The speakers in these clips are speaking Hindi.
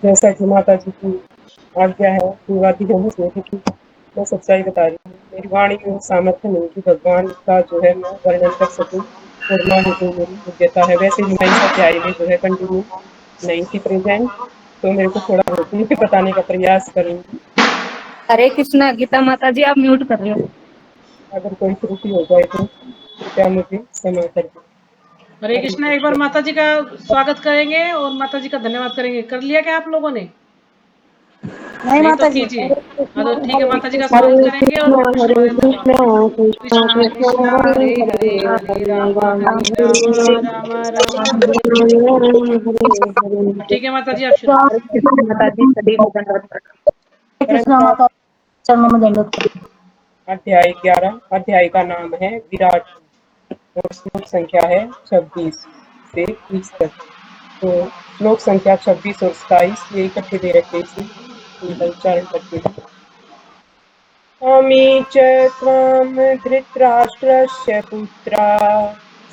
जैसा कि माता जी की आज्ञा है, विवादी होने से क्योंकि मैं सच्चाई बता रही हूँ। मेरी वाणी में वो सामर्थ्य नहीं कि भगवान का जो है मैं वर्णन कर सकूं और ना ही कोई मेरी योग्यता है। वैसे भी मैं इस अध्याय में जो है कंटिन्यू नहीं थी प्रेजेंट, तो मेरे को थोड़ा बहुत ही बताने का प्रयास करूंगी। हरे कृष्णा। गीता माता जी आप म्यूट कर रहे हो। अगर कोई त्रुटि हो जाए तो कृपया मुझे क्षमा कर दें। हरे कृष्णा। एक बार माता जी का स्वागत करेंगे और माता जी का धन्यवाद करेंगे। कर लिया क्या आप लोगों ने? नहीं नहीं तो माता जी। कीजिए। हाँ तो ठीक है, माता जी का हरे स्वागत करेंगे और कृष्ण कृष्ण भजन कृष्ण कृष्ण कृष्णा कृष्ण कृष्णा हरे हरे हरे हरे हरे राम राम हरे राम हरे राम राम हरे हरे ठीक है माता जी, आप शुरू। हरे कृष्णा माता जी, सभी को दंडवत प्रणाम। हरे कृष्णा परंपरा माता, चरणों में दंडवत प्रणाम। अध्याय 11। अध्याय का नाम है विराट और श्लोक संख्या है 26 से 30 तक। तो श्लोक संख्या 26 और 27 ये इकट्ठे दे रखे इसे इनका उच्चारण करते हैं। अमी च त्वां धृतराष्ट्रस्य पुत्रा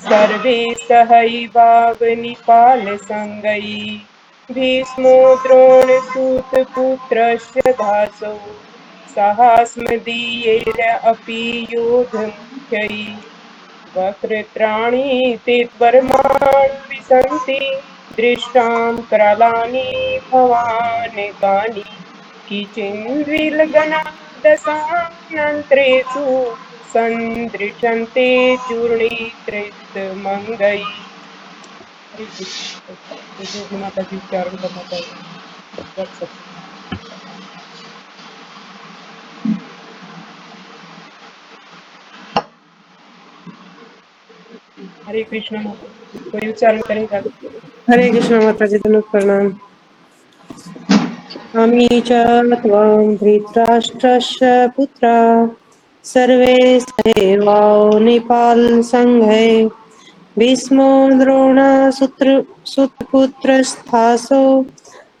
सर्वे सहैवावनिपालसङ्गैः भीष्मो द्रोणसूतपुत्रस्य धासौ सहास्मदीयैर अपि योधमुख्यैः वक्रत्राणि ते त्वर्मान् विशन्ति दृष्टां करालानि भवान् कानि किचिन्द्विलगना दशानन्तरेषु सन्दृशन्ते चूर्णितमङ्गैः। हरे कृष्ण। तो जो भी माता जी उच्चारण करना चाहिए कर सकते। हरे कृष्ण माता जी, कोई उच्चारण करेगा? हरे कृष्ण माता जी, धन्यवाद प्रणाम। अमी च त्वां धृतराष्ट्रस्य पुत्रा सर्वे सहैवावनिपालसङ्घैः भीष्मो द्रोणसूतपुत्रस्तासो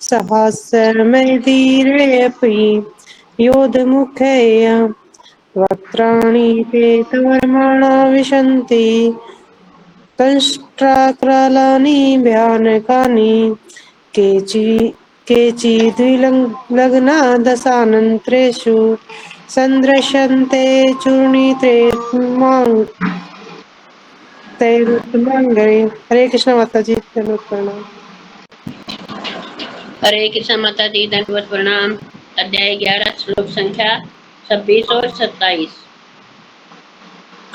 सहास्मदीयैरपि योधमुख्यैः वक्त्राणि ते तवर्माणा विशन्ति दंष्ट्राकरालानि भयानकानि केचिद्विलग्ना दशानन्तरेषु सन्दृश्यन्ते चूर्णितैरुत्तमाङ्गैः। हरे कृष्ण माता जी, धन्यवाद प्रणाम। हरे कृष्ण माता जी, दंडवत प्रणाम। अध्याय 11 श्लोक संख्या 26 और 27।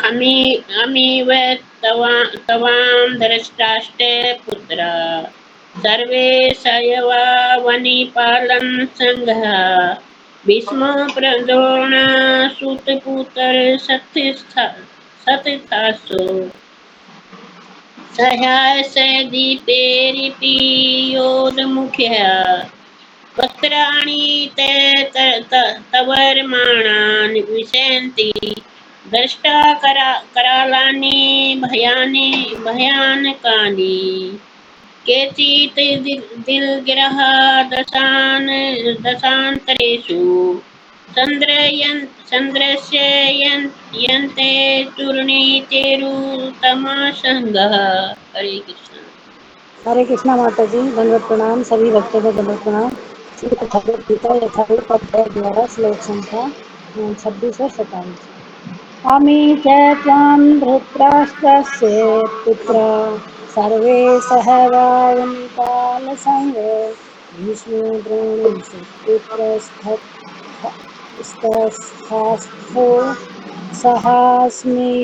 अमीव तवां धृतराष्ट्रे पुत्र सर्वे सयवावनिपालं संघः भीष्मो प्रद्रोण सूतपुत्र सतथासो सह्यासदीपेरिपि योधमुख्यः वक्त्राणि ते तवर्माणान् विशन्ति दृष्टा करालानि भयानकानि केचित् दिल्गिरः दशान्तरेषु सन्दृश्यन्ते चूर्णितेरुतमसङ्गः। हरे कृष्ण। हरे कृष्णा माता जी, दंडवत प्रणाम। सभी भक्तों को दंडवत प्रणाम। श्री भगवद गीता यथारूप अध्याय 11 श्लोक संख्या 26 और 27। अमी च त्वां धृतराष्ट्रस्य पुत्र सर्वे सहैवावनिपालसङ्घे भीष्मो द्रोणसूतपुत्रस्तस्थास्थो सहास्मदीयैरपि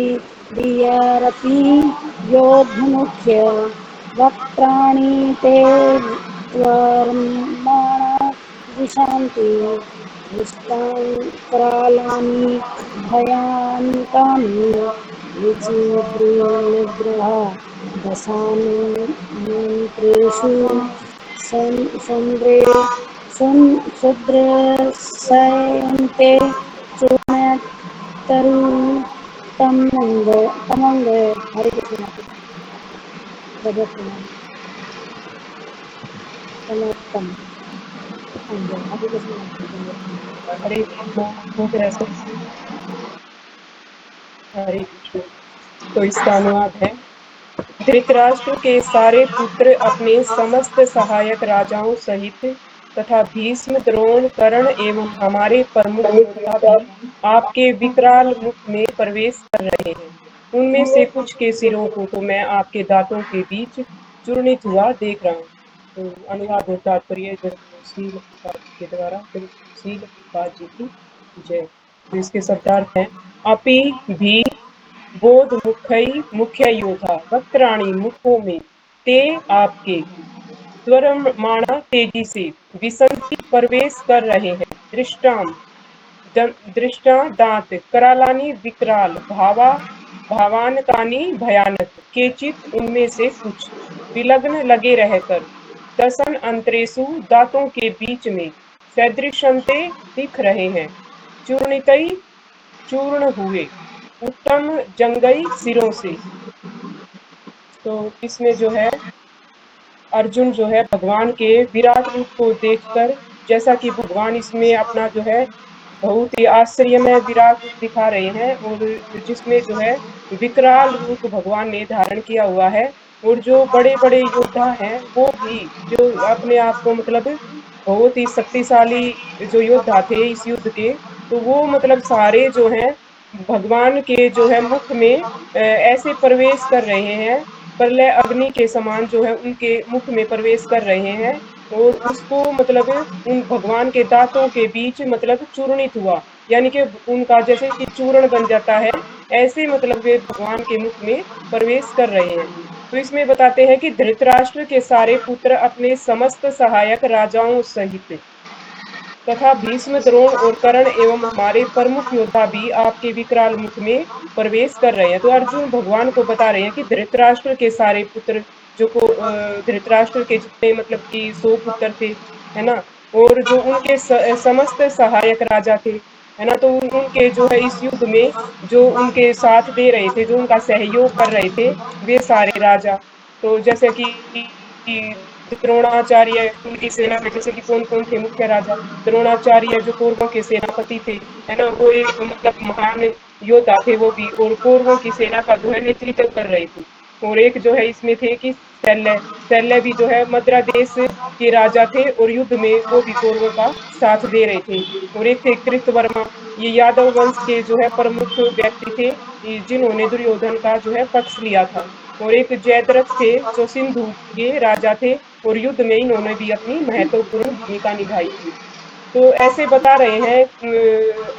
योद्धमुख्य वक्त्राणि ते त्वर्माणा विशन्ति दृष्टां करालानि भयानकानि केचिद्विलग्नः दशानन्तरेषु सन्दृश्यन्ते चूर्णतरुतमङ्ग। हरे कृष्ण भगवत प्रणाम। तमोत्तम अंग। हरे कृष्ण हरे कृष्ण। हो गया सब? हरे कृष्ण। तो इसका अनुवाद है, धृतराष्ट्र के सारे पुत्र अपने समस्त सहायक राजाओं सहित तथा भीष्म, द्रोण, कर्ण एवं हमारे प्रमुख योद्धा भी आपके विकराल मुख में प्रवेश कर रहे हैं। उनमें से कुछ के सिरों को तो मैं आपके दांतों के बीच चूर्णित हुआ देख रहा हूँ। तो अनुवाद और तात्पर्य जगतशील प्रभुपाद के द्वारा जगतशील प्रभुपाद जी की जय। तो इसके शब्दार्थ हैं, अपि भी बोध मुखई मुख्य योद्धा वक्त्राणी मुखों में ते आपके स्वरमाणा तेजी से विसंति प्रवेश कर रहे हैं। दृष्टा दांत करालानि विकराल भावा भावानकानि भयानक केचित उनमें से कुछ विलग्न लगे रहकर दसन अंतरेशु दांतों के बीच में सदृशंते दिख रहे हैं। चूर्णितई चूर्ण हुए उत्तम जंगई सिरों से। तो इसमें जो है अर्जुन जो है भगवान के विराट रूप को देखकर, जैसा कि भगवान इसमें अपना जो है बहुत ही आश्चर्यमय विराट रूप दिखा रहे हैं, और जिसमें जो है विकराल रूप भगवान ने धारण किया हुआ है। और जो बड़े बड़े योद्धा हैं वो भी जो अपने आप को मतलब बहुत ही शक्तिशाली जो योद्धा थे इस युद्ध के, तो वो मतलब सारे जो हैं भगवान के जो है मुख में ऐसे प्रवेश कर रहे हैं, प्रलय अग्नि के समान जो है उनके मुख में प्रवेश कर रहे हैं। और उसको मतलब उन भगवान के दांतों के बीच मतलब चूर्णित हुआ, यानी कि उनका जैसे कि चूर्ण बन जाता है, ऐसे मतलब वे भगवान के मुख में प्रवेश कर रहे हैं। तो इसमें बताते हैं कि धृतराष्ट्र के सारे पुत्र अपने समस्त सहायक राजाओं सहित तथा भीष्म, द्रोण और कर्ण एवं हमारे प्रमुख योद्धा भी आपके विकराल मुख में प्रवेश कर रहे हैं। तो अर्जुन भगवान को बता रहे हैं कि धृतराष्ट्र के सारे पुत्र जो को धृतराष्ट्र के जितने मतलब कि 100 पुत्र थे, है ना, और जो उनके समस्त सहायक राजा थे, है ना, तो उनके जो है इस युद्ध में जो उनके साथ दे रहे थे, जो उनका सहयोग कर रहे थे, वे सारे राजा। तो जैसे कि द्रोणाचार्य उनकी सेना में जैसे कि कौन कौन थे मुख्य राजा, द्रोणाचार्य जो कौरवों के सेनापति थे, है ना, वो एक मतलब महान योद्धा थे वो भी, और कौरवों की सेना का जो है नेतृत्व कर रहे थे। और एक जो है इसमें थे कि शल्य भी जो है मद्रा देश के राजा थे, और युद्ध में वो भी कौरवों का साथ दे रहे थे। और एक थे कृतवर्मा, ये यादव वंश के जो है प्रमुख व्यक्ति थे, जिन्होंने दुर्योधन का जो है पक्ष लिया था। और एक जयद्रथ थे जो सिंधु के राजा थे, और युद्ध में इन्होंने भी अपनी महत्वपूर्ण भूमिका निभाई थी। तो ऐसे बता रहे हैं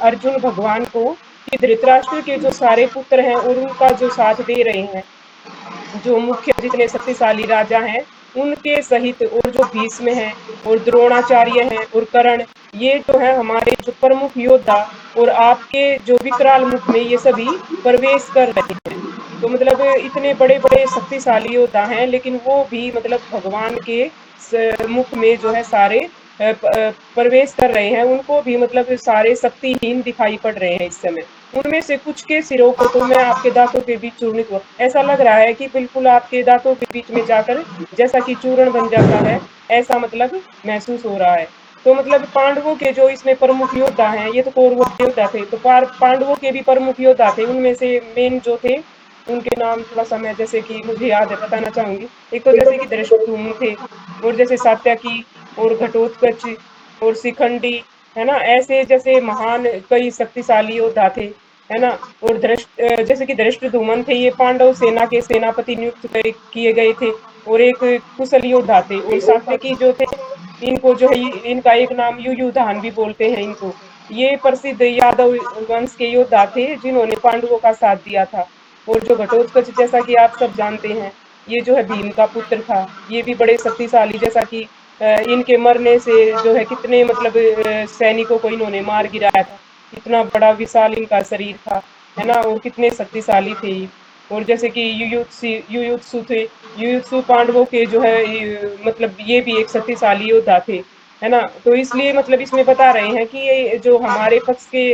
अर्जुन भगवान को कि धृतराष्ट्र के जो सारे पुत्र हैं और उनका जो साथ दे रहे हैं, जो मुख्य जितने शक्तिशाली राजा हैं उनके सहित, और जो भीष्म हैं और द्रोणाचार्य हैं और कर्ण, ये जो है हमारे जो प्रमुख योद्धा, और आपके जो विकराल मुख में ये सभी प्रवेश कर रहे हैं। तो मतलब इतने बड़े बड़े शक्तिशाली योद्धा हैं, लेकिन वो भी मतलब भगवान के मुख में जो है सारे प्रवेश कर रहे हैं। उनको भी मतलब सारे शक्तिहीन दिखाई पड़ रहे हैं इस समय। उनमें से कुछ के सिरों को तो मैं आपके दांतों के बीच चूर्णित हुआ, ऐसा लग रहा है कि बिल्कुल आपके दांतों के बीच में जाकर जैसा कि चूर्ण बन जाता है, ऐसा मतलब महसूस हो रहा है। तो मतलब पांडवों के जो इसमें प्रमुख योद्धा हैं, ये तो कौरवों के योद्धा थे, तो पांडवों के भी प्रमुख योद्धा थे। उनमें से मेन जो थे उनके नाम थोड़ा सा मैं जैसे कि मुझे याद है बताना चाहूंगी। एक तो जैसे कि धृष्टद्युम्न थे, और जैसे सात्यकी और घटोत्कच और शिखंडी, है ना, ऐसे जैसे महान कई शक्तिशाली योद्धा थे, है ना। और जैसे कि धृष्टद्युम्न थे, ये पांडव सेना के सेनापति नियुक्त किए गए थे, और एक कुशल योद्धा थे। और सात्यकी जो थे, इनको जो है इनका एक नाम युयुधान भी बोलते हैं इनको। ये प्रसिद्ध यादव वंश के योद्धा थे जिन्होंने पांडवों का साथ दिया था। और जो घटोत्कच, जैसा कि आप सब जानते हैं, ये जो है भीम का पुत्र था। ये भी बड़े शक्तिशाली, जैसा कि इनके मरने से जो है कितने मतलब सैनिकों को इन्होंने मार गिराया था। इतना बड़ा विशाल इनका शरीर था, है ना, और कितने शक्तिशाली थे। और जैसे कि युयुत्सु थे, युयुत्सु पांडवों के जो है मतलब ये भी एक शक्तिशाली योद्धा थे, है ना। तो इसलिए मतलब इसमें बता रहे हैं कि ये जो हमारे पक्ष के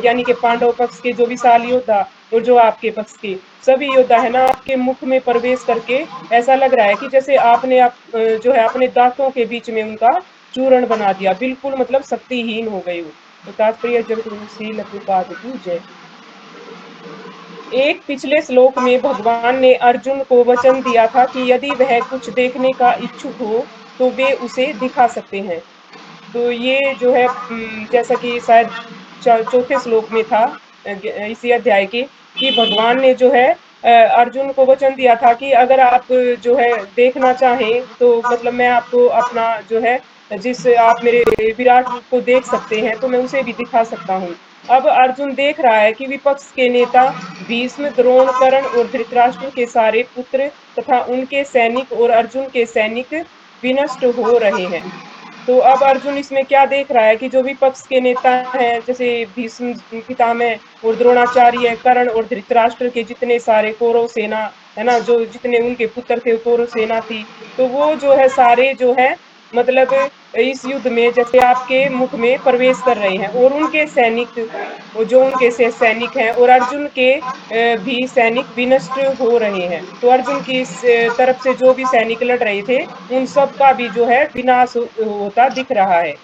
यानी कि पांडव पक्ष के जो विशाल योद्धा, और जो आपके पक्ष के सभी योद्धा है ना, आपके मुख में प्रवेश करके ऐसा लग रहा है कि जैसे आपने आप जो है अपने दांतों के बीच में उनका चूर्ण बना दिया, बिल्कुल मतलब शक्तिहीन हो गए हो। तो तात्पर्य जगतशील प्रभुपाद की जय। एक पिछले श्लोक में भगवान ने अर्जुन को वचन दिया था कि यदि वह कुछ देखने का इच्छुक हो तो वे उसे दिखा सकते हैं। तो ये जो है जैसा कि शायद चौथे श्लोक में था इसी अध्याय के, कि भगवान ने जो है अर्जुन को वचन दिया था कि अगर आप जो है देखना चाहें तो मतलब मैं आपको अपना जो है जिस आप मेरे विराट रूप को देख सकते हैं तो मैं उसे भी दिखा सकता हूँ। अब अर्जुन देख रहा है कि विपक्ष के नेता भीष्म, द्रोण, कर्ण और धृतराष्ट्र के सारे पुत्र तथा उनके सैनिक और अर्जुन के सैनिक विनष्ट हो रहे हैं। तो अब अर्जुन इसमें क्या देख रहा है कि जो विपक्ष के नेता हैं जैसे भीष्म पितामह और द्रोणाचार्य, कर्ण और धृतराष्ट्र के जितने सारे कौरव सेना है ना, जो जितने उनके पुत्र थे कौरव सेना थी, तो वो जो है सारे जो है मतलब इस युद्ध में जैसे आपके मुख में प्रवेश कर रहे हैं और उनके सैनिक वो जो उनके से सैनिक हैं और अर्जुन के भी सैनिक विनष्ट हो रहे हैं। तो अर्जुन की इस तरफ से जो भी सैनिक लड़ रहे थे उन सब का भी जो है विनाश होता दिख रहा है।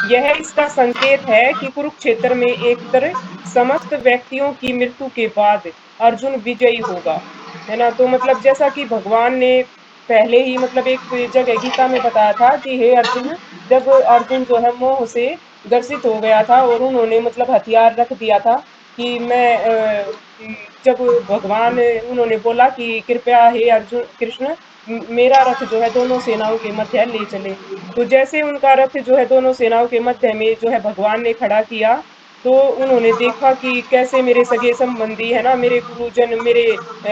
यह इसका संकेत है कि कुरुक्षेत्र में एक तरह समस्त व्यक्तियों की मृत्यु के बाद अर्जुन विजयी होगा, है ना। तो मतलब जैसा कि भगवान ने पहले ही मतलब एक जगह गीता में बताया था कि हे अर्जुन, जब अर्जुन जो है मोह से ग्रसित हो गया था और उन्होंने मतलब हथियार रख दिया था कि मैं जब भगवान उन्होंने बोला कि कृपया हे अर्जुन कृष्ण मेरा रथ जो है दोनों सेनाओं के मध्य ले चले। तो जैसे उनका रथ जो है दोनों सेनाओं के मध्य में जो है भगवान ने खड़ा किया, तो उन्होंने देखा कि कैसे मेरे सगे संबंधी है ना, मेरे गुरुजन, मेरे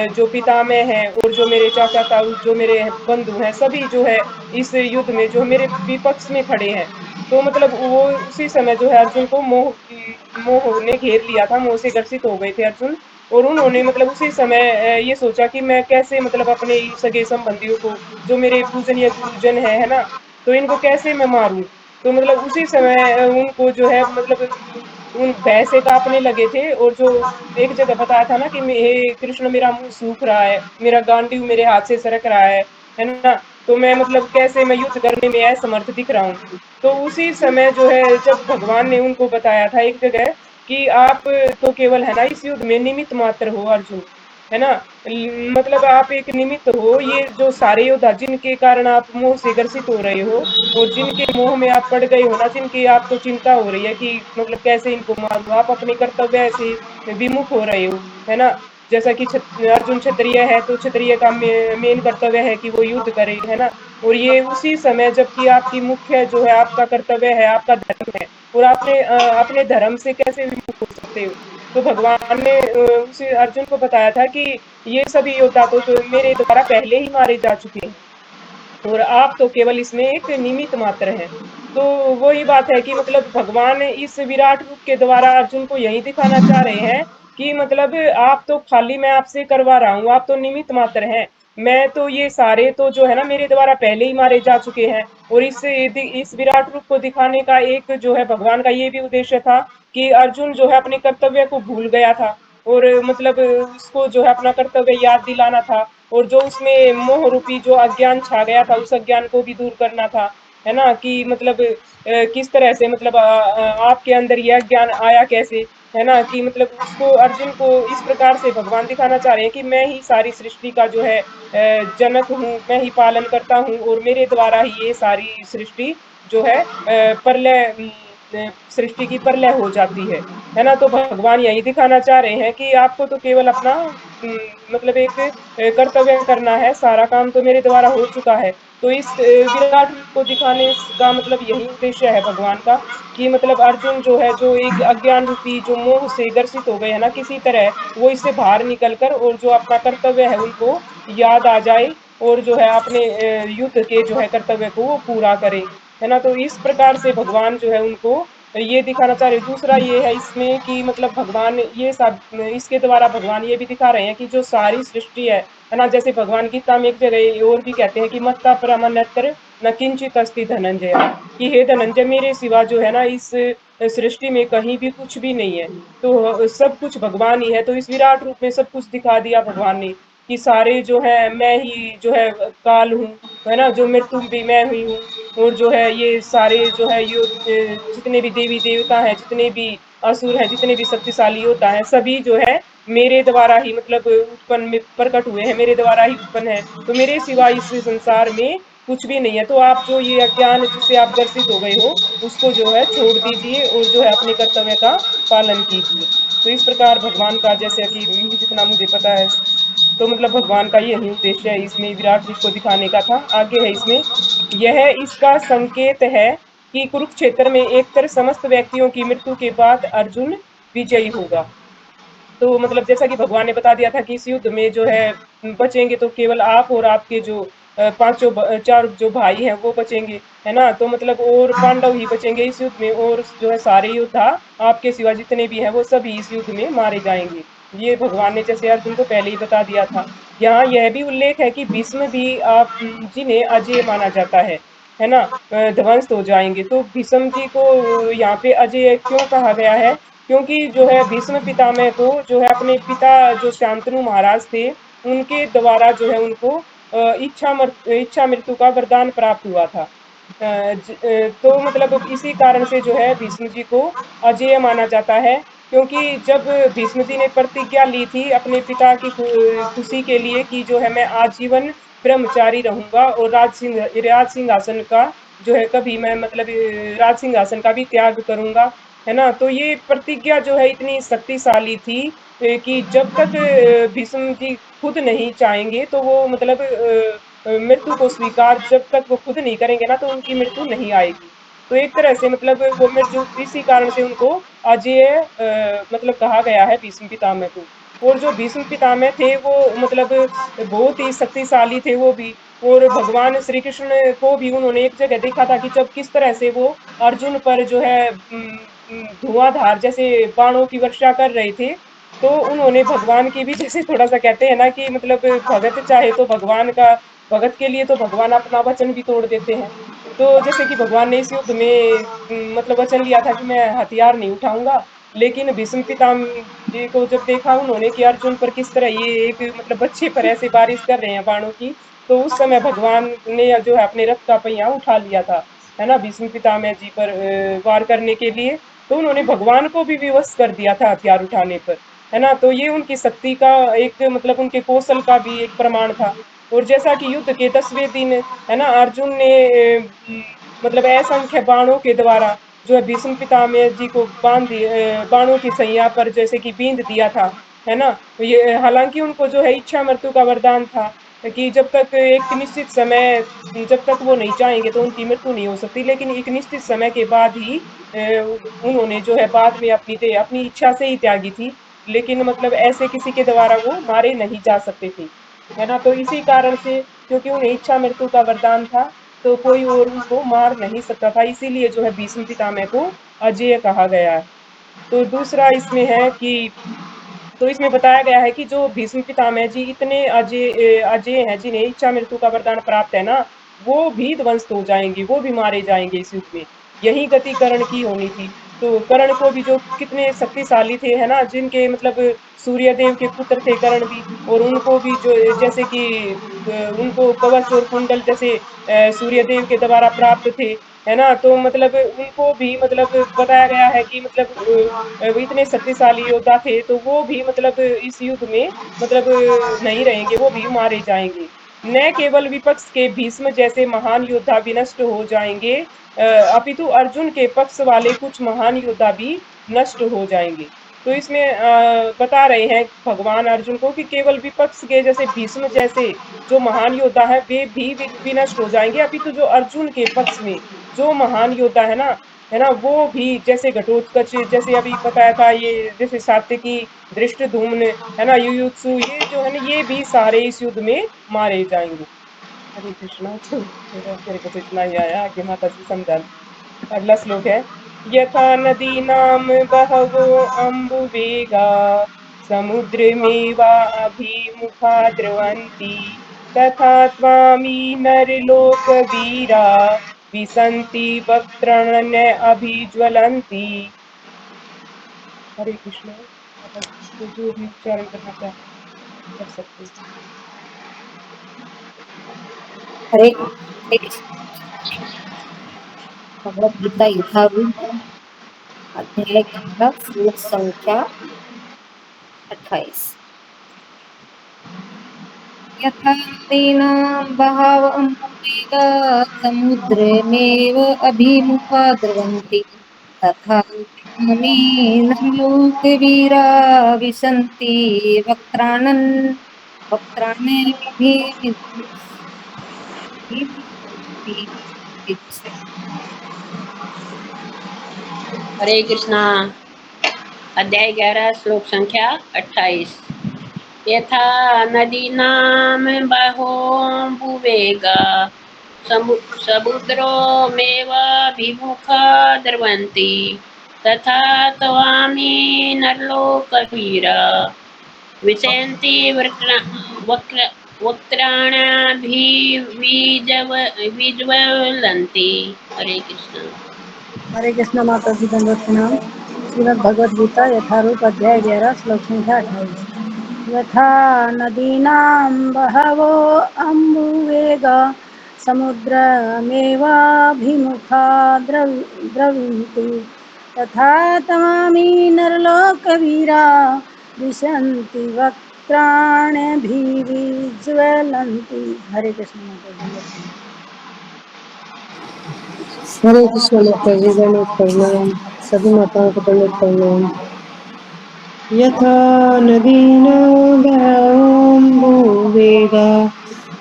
जो पितामह हैं और जो मेरे चाचा ताऊ, जो मेरे बंधु हैं, सभी जो है इस युद्ध में जो मेरे विपक्ष में खड़े हैं। तो मतलब वो उसी समय जो है अर्जुन को मोह ने घेर लिया था, मोह से ग्रसित हो गए थे अर्जुन। और उन्होंने मतलब उसी समय ये सोचा कि मैं कैसे मतलब अपने सगे संबंधियों को, जो मेरे पूजनीय गुरुजन है ना, तो इनको कैसे मैं मारूं। तो मतलब उसी समय उनको जो है मतलब उन भय से कांपने लगे थे। और जो एक जगह बताया था ना कि हे कृष्ण मेरा मुंह सूख रहा है, मेरा गांडीव मेरे हाथ से सरक रहा है ना, तो मैं मतलब कैसे मैं युद्ध करने में असमर्थ दिख रहा हूँ। तो उसी समय जो है जब भगवान ने उनको बताया था एक जगह कि आप तो केवल है ना इस युद्ध में निमित्त मात्र हो अर्जुन, है ना। मतलब आप एक निमित्त हो, ये जो सारे योद्धा जिनके कारण आप मोह से ग्रसित हो रहे हो और जिनके मोह में आप पड़ गए हो ना, जिनकी आपको चिंता हो रही है कि मतलब कैसे इनको मारूं, आप अपने कर्तव्य से विमुख हो रहे हो, है ना। जैसा कि अर्जुन क्षत्रिय है तो क्षत्रिय का मेन कर्तव्य है कि वो युद्ध करे, है ना। और ये उसी समय जबकि आपकी मुख्य जो है आपका कर्तव्य है, आपका धर्म है, और आपने अपने धर्म से कैसे विमुख हो सकते हो। तो भगवान ने उसे अर्जुन को बताया था कि ये सभी योद्धा तो मेरे द्वारा पहले ही मारे जा चुके हैं और आप तो केवल इसमें एक निमित्त मात्र हैं। तो वही बात है कि मतलब भगवान इस विराट रूप के द्वारा अर्जुन को यही दिखाना चाह रहे हैं कि मतलब आप तो खाली मैं आपसे करवा रहा हूँ, आप तो निमित्त मात्र हैं। मैं तो ये सारे तो जो है ना मेरे द्वारा पहले ही मारे जा चुके हैं। और इस विराट रूप को दिखाने का एक जो है भगवान का ये भी उद्देश्य था कि अर्जुन जो है अपने कर्तव्य को भूल गया था और मतलब उसको जो है अपना कर्तव्य याद दिलाना था। और जो उसमें मोह रूपी जो अज्ञान छा गया था उस अज्ञान को भी दूर करना था, है ना। कि मतलब किस तरह से मतलब आपके अंदर यह ज्ञान आया कैसे, है ना। कि मतलब उसको अर्जुन को इस प्रकार से भगवान दिखाना चाह रहे हैं कि मैं ही सारी सृष्टि का जो है जनक हूँ, मैं ही पालन करता हूँ और मेरे द्वारा ही ये सारी सृष्टि जो है सृष्टि की प्रलय हो जाती है ना। तो भगवान यही दिखाना चाह रहे हैं कि आपको तो केवल अपना मतलब एक कर्तव्य करना है, सारा काम तो मेरे द्वारा हो चुका है। तो इस विराट रूप को दिखाने का मतलब यही उद्देश्य है भगवान का कि मतलब अर्जुन जो है जो एक अज्ञान रूपी जो मोह से ग्रसित हो गए है ना किसी तरह, वो इससे बाहर निकल कर और जो अपना कर्तव्य है उनको याद आ जाए और जो है अपने युद्ध के जो है कर्तव्य को वो पूरा करें, है ना। तो इस प्रकार से भगवान जो है उनको ये दिखाना चाह रहे। दूसरा ये है इसमें कि मतलब भगवान ये सब इसके द्वारा भगवान ये भी दिखा रहे हैं कि जो सारी सृष्टि है ना। जैसे भगवान गीता में एक जगह और भी कहते हैं कि मत्ता परमन्यत्र न किंचित अस्ति धनंजय, कि हे धनंजय मेरे सिवा जो है ना इस सृष्टि में कहीं भी कुछ भी नहीं है, तो सब कुछ भगवान ही है। तो इस विराट रूप में सब कुछ दिखा दिया भगवान ने कि सारे जो है मैं ही जो है काल हूँ, है ना, जो मृत्यु भी मैं हुई हूँ। और जो है ये सारे जो है जितने भी देवी देवता हैं, जितने भी असुर हैं, जितने भी शक्तिशाली होता है, सभी जो है मेरे द्वारा ही मतलब उत्पन्न प्रकट हुए हैं, मेरे द्वारा ही उत्पन्न है। तो मेरे सिवा इस संसार में कुछ भी नहीं है। तो आप जो ये अज्ञान जिससे आप ग्रसित हो गए हो उसको जो है छोड़ दीजिए और जो है अपने कर्तव्य का पालन कीजिए। तो इस प्रकार भगवान का, जैसे कि जितना मुझे पता है, तो मतलब भगवान का यही उद्देश्य है इसमें विराट रूप को दिखाने का था। आगे है इसमें, यह इसका संकेत है कि कुरुक्षेत्र में एक तरह समस्त व्यक्तियों की मृत्यु के बाद अर्जुन विजयी होगा। तो मतलब जैसा कि भगवान ने बता दिया था कि इस युद्ध में जो है बचेंगे तो केवल आप और आपके जो चार जो भाई हैं वो बचेंगे, है ना। तो मतलब और पांडव ही बचेंगे इस युद्ध में, और जो है सारे योद्धा आपके सिवा जितने भी हैं वो सभी इस युद्ध में मारे जाएंगे। ये भगवान ने जैसे अर्जुन को पहले ही बता दिया था। यहाँ यह भी उल्लेख है कि भीष्म भी आप जिन्हें अजय माना जाता है ना, ध्वंस हो जाएंगे। तो भीष्म जी को यहाँ पे अजय क्यों कहा गया है? क्योंकि जो है भीष्म पितामह को जो है अपने पिता जो शांतनु महाराज थे उनके द्वारा जो है उनको इच्छा मृत्यु का वरदान प्राप्त हुआ था। तो मतलब इसी कारण से जो है भीष्म जी को अजेय माना जाता है। क्योंकि जब भीष्म जी ने प्रतिज्ञा ली थी अपने पिता की खुशी के लिए कि जो है मैं आजीवन ब्रह्मचारी रहूंगा और राज सिंहासन का जो है कभी मैं मतलब राज सिंहासन का भी त्याग करूंगा, है ना। तो ये प्रतिज्ञा जो है इतनी शक्तिशाली थी कि जब तक भीष्म जी खुद नहीं चाहेंगे तो वो मतलब मृत्यु को स्वीकार जब तक वो खुद नहीं करेंगे ना तो उनकी मृत्यु नहीं आएगी। तो एक तरह से मतलब वो मृत्यु इसी कारण से उनको अजेय मतलब कहा गया है भीष्म पितामह को। और जो भीष्म पितामह थे वो मतलब बहुत ही शक्तिशाली थे वो भी। और भगवान श्री कृष्ण को भी उन्होंने एक जगह देखा था कि जब किस तरह से वो अर्जुन पर जो है धुआंधार जैसे बाणों की वर्षा कर रहे थे। तो उन्होंने भगवान की भी जैसे थोड़ा सा कहते हैं ना कि मतलब भगत चाहे तो भगवान का, भगत के लिए तो भगवान अपना वचन भी तोड़ देते हैं। तो जैसे कि भगवान ने इस युद्ध में मतलब वचन लिया था कि मैं हथियार नहीं उठाऊंगा। लेकिन भीष्म पितामह जी को जब देखा उन्होंने कि अर्जुन पर किस तरह ये एक मतलब बच्चे पर ऐसे बारिश कर रहे हैं बाणों की, तो उस समय भगवान ने जो है अपने रथ का पहिया उठा लिया था, है ना, भीष्म पितामह जी पर वार करने के लिए। तो उन्होंने भगवान को भी विवश कर दिया था हथियार उठाने पर, है ना। तो ये उनकी शक्ति का एक मतलब उनके कौशल का भी एक प्रमाण था। और जैसा कि युद्ध के 10वें दिन, है ना, अर्जुन ने मतलब असंख्य बाणों के द्वारा जो है भीष्म पितामह जी को बाणों की सैया पर जैसे कि बींध दिया था, है ना। तो ये हालांकि उनको जो है इच्छा मृत्यु का वरदान था कि जब तक एक निश्चित समय, जब तक वो नहीं चाहेंगे तो उनकी मृत्यु नहीं हो सकती। लेकिन एक निश्चित समय के बाद ही उन्होंने जो है बाद में अपनी देह अपनी इच्छा से ही त्यागी थी। लेकिन मतलब ऐसे किसी के द्वारा वो मारे नहीं जा सकते थे, है ना। तो इसी कारण से क्योंकि उन्हें इच्छा मृत्यु का वरदान था तो कोई और उनको मार नहीं सकता था, इसीलिए जो है भीष्म पितामह को अजेय कहा गया है। तो दूसरा इसमें है कि, तो इसमें बताया गया है कि जो भीष्म पितामह जी इतने अजय हैं जिन्हें इच्छा मृत्यु का वरदान प्राप्त है ना, वो भी ध्वंस हो जाएंगे, वो भी मारे जाएंगे इस युद्ध में। यही गति कर्ण की होनी थी। तो कर्ण को भी जो कितने शक्तिशाली थे, है ना, जिनके मतलब सूर्य देव के पुत्र थे कर्ण भी, और उनको भी जो जैसे कि उनको कवच और कुंडल जैसे सूर्य देव के द्वारा प्राप्त थे, है ना। तो मतलब उनको भी मतलब बताया गया है कि मतलब वो इतने शक्तिशाली योद्धा थे तो वो भी मतलब इस युद्ध में मतलब नहीं रहेंगे, वो भी मारे जाएंगे। न केवल विपक्ष के भीष्म जैसे महान योद्धा विनष्ट हो जाएंगे, अपितु अर्जुन के पक्ष वाले कुछ महान योद्धा भी नष्ट हो जाएंगे। तो इसमें बता रहे हैं भगवान अर्जुन को कि केवल विपक्ष के जैसे भीष्म जैसे जो महान योद्धा है वे भी विनष्ट हो जाएंगे, अपितु जो अर्जुन के पक्ष में जो महान योद्धा है ना, वो भी जैसे घटोत्कच, जैसे अभी बताया था ये, जैसे सात्यकी, धृष्टद्युम्न, है ना, युयुत्सु, ये जो है ना ये भी सारे इस युद्ध में मारे जाएंगे। हरे कृष्णा। तो मेरे को तो इतना ही आया, आगे माता जी समझा। अगला श्लोक है, यथा नदीनां बहवो अम्बुवेगा समुद्रमेवाभिमुखा द्रवन्ति तथा त्वामी नरलोकवीरा विसन्ति वक्त्रण्य अभिज्वलन्ति। हरे कृष्ण। माता जी को जो भी उच्चारण करना चाहे कर सकते हैं। हरे हरे कृष्ण। भगवद गीता यथारूप अध्याय 11 श्लोक संख्या 28। यथा नदीनां बहवमुपैगा समुद्रमेव अभिमुखा द्रवन्ति तथा तवामि नरलोकवीरा विशन्ति वक्त्राण्यभिः हरे कृष्णा। अध्याय 11 श्लोक संख्या 28। यथा नदीनां बहवोऽम्बुवेगा समुद्रोमेवाभिमुखा द्रवन्ति तथा तवामि नरलोकवीरा विशन्ति वक्त्राण्यभिविज्वलन्ति। हरे कृष्ण। हरे कृष्ण माता जी दंडवत प्रणाम। श्रीमद् भगवद गीता यथारूप अध्याय 11 श्लोक संख्या 28। यथा नदीनां बहवो अम्बुवेग समुद्रमेवाभिमुखा द्रवन्ति तथा तवामि नरलोकवीरा विशन्ति वक्त्राण्यभिविज्वलन्ति। हरे कृष्ण माता जी। हरे कृष्ण माता जी दंडवत प्रणाम। सभी माताओं को दंडवत प्रणाम। यथा नदीनां बहवोऽम्बुवेगा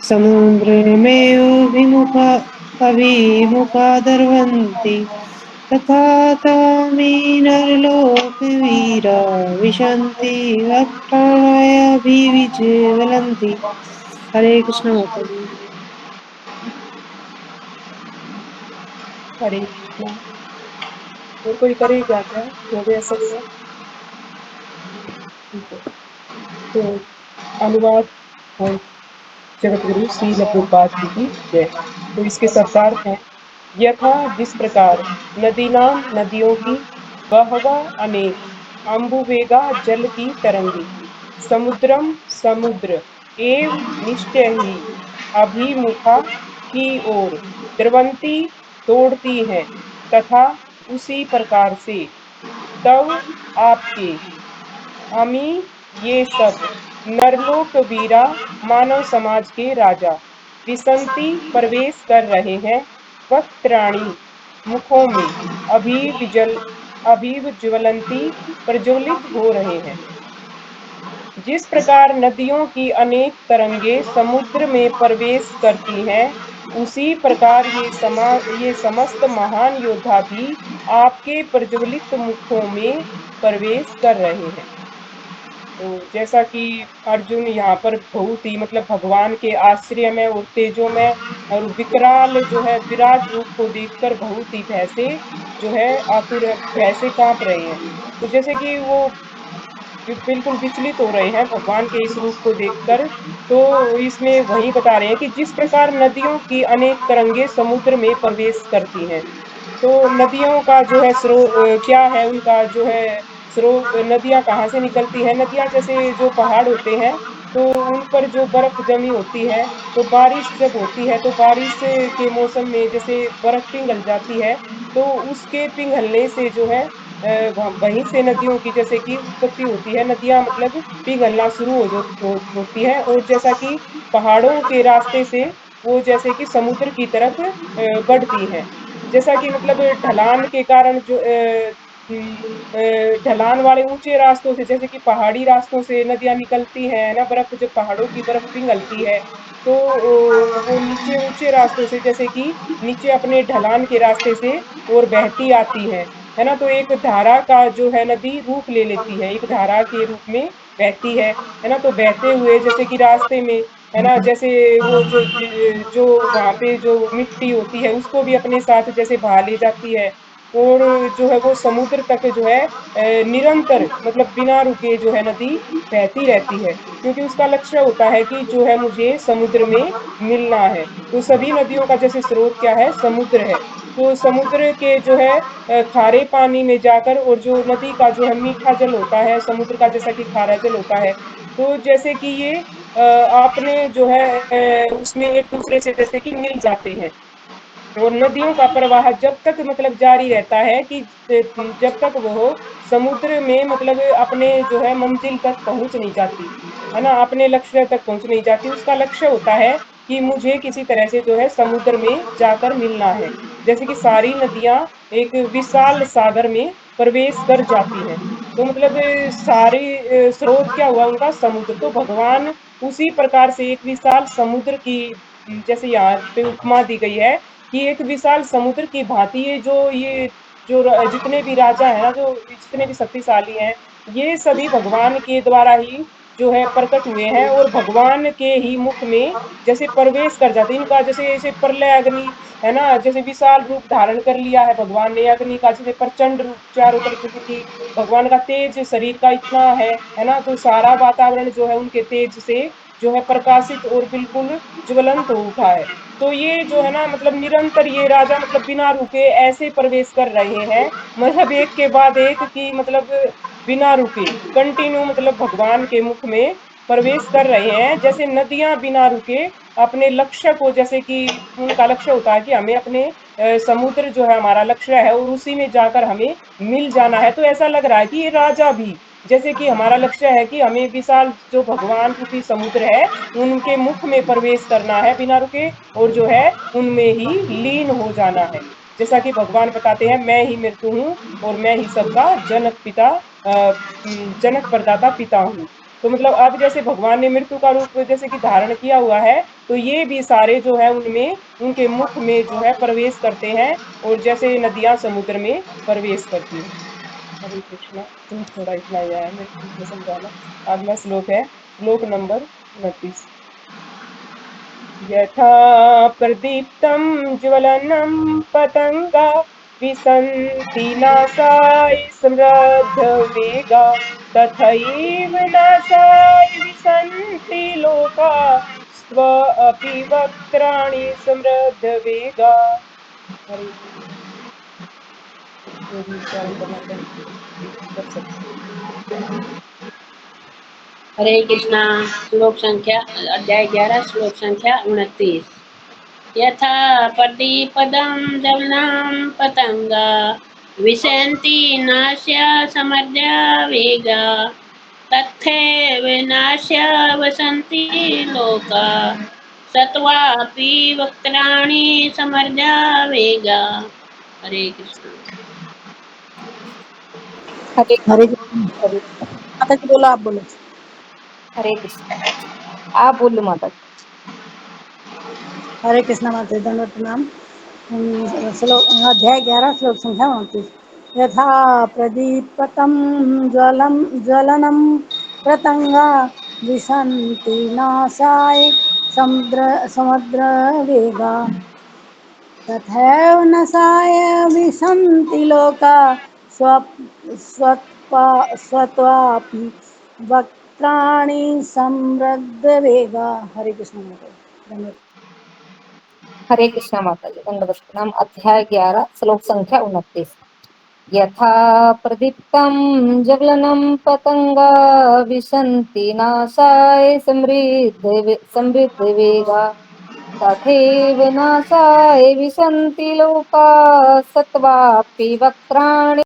समुद्रमेवाभिमुखा अभिमुखा द्रवन्ति तथा तवामि नरलोकवीरा विशन्ति वक्त्राण्यभिविज्वलन्ति। हरे कृष्ण माता जी। हरे कृष्णा। और कोई करेगा क्या? हो गया सबका? ठीक है। तो अनुवाद और जगत गुरु श्रील प्रभुपाद जी की जय। तो इसके शब्दार्थ हैं, यथा जिस प्रकार, नदीनाम नदियों की, बहवा अनेक, अम्बुवेगा जल की तरंगे, समुद्रम समुद्र, एव निश्चय ही, अभिमुखा की ओर, द्रवंती दौड़ती हैं, तथा उसी प्रकार से, तव आपके, अमी ये सब, नरलोक वीरा मानव समाज के राजा, विसंति प्रवेश कर रहे हैं, वक्त्राणी मुखों में, अभिविज्वलंती प्रज्वलित हो रहे हैं। जिस प्रकार नदियों की अनेक तरंगे समुद्र में प्रवेश करती हैं, उसी प्रकार ये समस्त महान योद्धा भी आपके प्रज्वलित मुखों में प्रवेश कर रहे हैं। तो जैसा कि अर्जुन यहाँ पर बहुत ही मतलब भगवान के आश्रय में और तेजो में और विकराल जो है विराट रूप को देखकर बहुत ही भय से जो है आतुर भय से कांप रहे हैं। तो जैसे कि वो बिल्कुल विचलित हो रहे हैं भगवान के इस रूप को देखकर। तो इसमें वही बता रहे हैं कि जिस प्रकार नदियों की अनेक तरंगे समुद्र में प्रवेश करती हैं, तो नदियों का जो है क्या है उनका जो है स्रोत, नदियां कहाँ से निकलती हैं? नदियां जैसे जो पहाड़ होते हैं, तो उन पर जो बर्फ जमी होती है, तो बारिश जब होती है तो बारिश के मौसम में जैसे बर्फ पिघल जाती है, तो उसके पिघलने से जो है वहीं से नदियों की जैसे कि उत्पत्ति होती है। नदियां मतलब पिघलना शुरू होती है, और जैसा कि पहाड़ों के रास्ते से वो जैसे कि समुद्र की तरफ बढ़ती हैं। जैसा कि मतलब ढलान के कारण जो ढलान वाले ऊंचे रास्तों से, जैसे कि पहाड़ी रास्तों से नदियां निकलती हैं ना, बर्फ जब पहाड़ों की बर्फ पिघलती है, तो वो नीचे ऊंचे रास्तों से जैसे कि नीचे अपने ढलान के रास्ते से और बहती आती है ना। तो एक धारा का जो है नदी रूप ले लेती है, एक धारा के रूप में बहती है ना। तो बहते हुए जैसे कि रास्ते में है ना, जैसे वो जो वहां पे जो मिट्टी होती है उसको भी अपने साथ जैसे बहा ले जाती है, और जो है वो समुद्र तक जो है निरंतर मतलब बिना रुके जो है नदी बहती रहती है, क्योंकि उसका लक्ष्य होता है कि जो है मुझे समुद्र में मिलना है। तो सभी नदियों का जैसे स्रोत क्या है? समुद्र है। तो समुद्र के जो है खारे पानी में जाकर, और जो नदी का जो है मीठा जल होता है, समुद्र का जैसा कि खारा जल होता है, तो जैसे कि ये आपने जो है उसमें एक दूसरे से जैसे कि मिल जाते हैं। और नदियों का प्रवाह जब तक मतलब जारी रहता है कि जब तक वो समुद्र में मतलब अपने जो है मंजिल तक पहुंच नहीं जाती, है ना, अपने लक्ष्य तक पहुंच नहीं जाती। उसका लक्ष्य होता है कि मुझे किसी तरह से जो है समुद्र में जाकर मिलना है। जैसे कि सारी नदियां एक विशाल सागर में प्रवेश कर जाती हैं, तो मतलब सारी स्रोत क्या हुआ उनका, समुद्र। तो भगवान उसी प्रकार से एक विशाल समुद्र की जैसे यहाँ पे उपमा दी गई है कि एक विशाल समुद्र की भांति ये जो जितने भी राजा है ना, जो जितने भी शक्तिशाली हैं, ये सभी भगवान के द्वारा ही जो है प्रकट हुए हैं और भगवान के ही मुख में जैसे प्रवेश कर जाते हैं। इनका जैसे जैसे प्रलय अग्नि है ना, जैसे विशाल रूप धारण कर लिया है भगवान ने अग्नि का, जैसे प्रचंड रूप चारों तरफ, जैसे कि भगवान का तेज शरीर का इतना है ना, तो सारा वातावरण जो है उनके तेज से जो है प्रकाशित और बिल्कुल ज्वलंत हो उठा है। तो ये जो है ना मतलब निरंतर ये राजा मतलब बिना रुके ऐसे प्रवेश कर रहे हैं, मतलब एक के बाद एक की मतलब बिना रुके कंटिन्यू मतलब भगवान के मुख में प्रवेश कर रहे हैं। जैसे नदियां बिना रुके अपने लक्ष्य को, जैसे कि उनका लक्ष्य होता है कि हमें अपने समुद्र जो है हमारा लक्ष्य है और उसी में जाकर हमें मिल जाना है। तो ऐसा लग रहा है कि ये राजा भी जैसे कि हमारा लक्ष्य है कि हमें विशाल जो भगवान रूपी समुद्र है उनके मुख में प्रवेश करना है बिना रुके, और जो है उनमें ही लीन हो जाना है। जैसा कि भगवान बताते हैं, मैं ही मृत्यु हूँ और मैं ही सबका जनक प्रदाता पिता हूँ। तो मतलब अब जैसे भगवान ने मृत्यु का रूप जैसे कि धारण किया हुआ है, तो ये भी सारे जो है उनमें उनके मुख में जो है प्रवेश करते हैं, और जैसे नदियां समुद्र में प्रवेश करती हैं। हरे कृष्णा। तो थोड़ा इतना ही है मेरे को इसमें समझाना। अगला श्लोक है श्लोक नंबर 29। यथा प्रदीप्तं ज्वलनं पतंगा विसन्ति नासाय समृद्धवेगा तथैव नासाय विसन्ति लोका स्व अपि वक्त्राणि समृद्धवेगा। हरे कृष्ण। जो भी उच्चारण करना चाहिए कर सकते हैं। हरे कृष्णा। श्लोक संख्या अध्याय 11 श्लोक संख्या 29। यथा प्रदीपदं ज्वलनं पतंगा विशन्ति नाश्य समर्द्य वेगा तथैव नाश्य वसन्ति लोका सत्वापि वक्त्राणि समर्द्य वेगा। हरे कृष्ण। हरे हरे कृष्ण। माता जी बोलो, आप बोलो। हरे कृष्ण। आप बोलो माता जी। हरे कृष्ण माता जी, दंडवत प्रणाम। श्लोक अध्याय 11 श्लोक संख्या 29। यथा प्रदीपतं ज्वलनं प्रतंगा विशन्ति नासाय समुद्रवेगा तथैव नसाय विशन्ति लोका स्वत्वापि वक्त्राणि समृद्धवेगा। हरे कृष्ण माता जी, धन्यवाद। हरे कृष्णा माता जी, दंडवत प्रणाम। अध्याय 11 श्लोक संख्या 29। यथा प्रदीप्तं ज्वलनं पतंगा विशन्ति नासाय समृद्धवेगा तथैव नासाय विशन्ति लोका सत्वापि वक्त्राणि